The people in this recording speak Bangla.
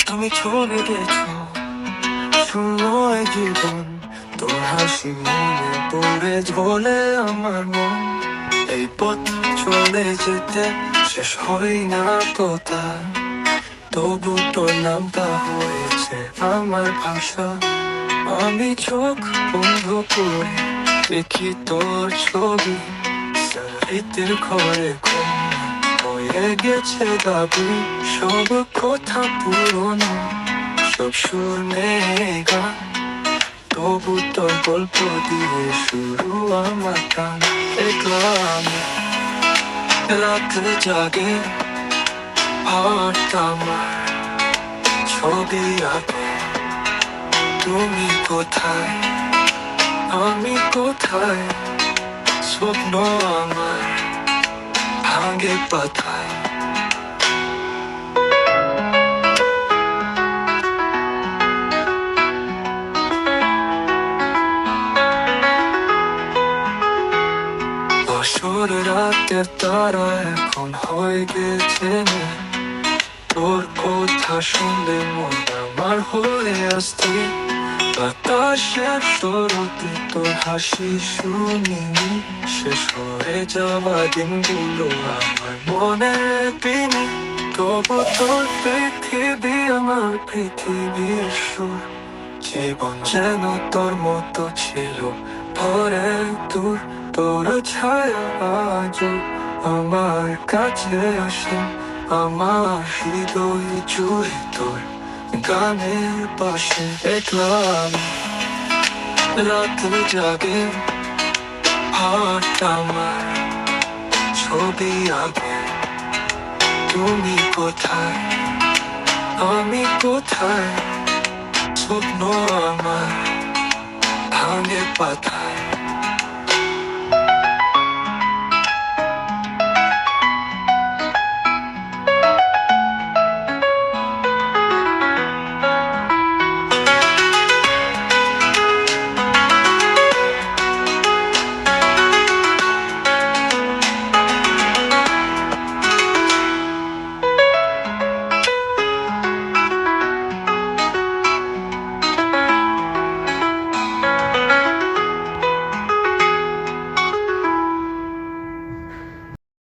তুমি চলে গেছো, শূন্য এই জীবন, তোর হাসি মনে পড়ে ঝোলে আমার মন। এই পথ চলে যেতে শেষ হয় না কথা, তবু তোর নামটা হয়েছে আমার ভাষা। আমি চোখ বন্ধ করে দেখি তোর ছবি, স্মৃতির ঘরে ঘুম হয়ে গেছে দাবি। সব কথা পুরনো, সব সুর নেই গান, তবু তোর গল্প দিয়ে শুরু আমার গান। দেখলাম রাত জাগে, হাত আমার ছবি আঁকে। তুমি কোথায়, আমি কোথায়, স্বপ্ন আমার ভাঙে পাতায়। বছর রাতের তারা এখন হয়ে গেছে না, তোর কথা শুনলে মন আমার হয়ে আসছে। বাতাসের স্রোতে তোর হাসি শুনি, শেষ হয়ে যাওয়া দিনগুলো আমার মনে পিনি। তবু তোর পৃথিবী আমার পৃথিবীর সুর, জীবন যেন তোর মতো ছিল ভরে দূর। তোর ছায়া আজও আমার কাছে আসে, আমার হৃদয় জুড়ে তোর গানের পাশে। দেখলাম রাত জাগে, হাত আমার ছবি আঁকে। তুমি কোথায়, আমি কোথায়, স্বপ্ন আমার ভাঙে পাতায়।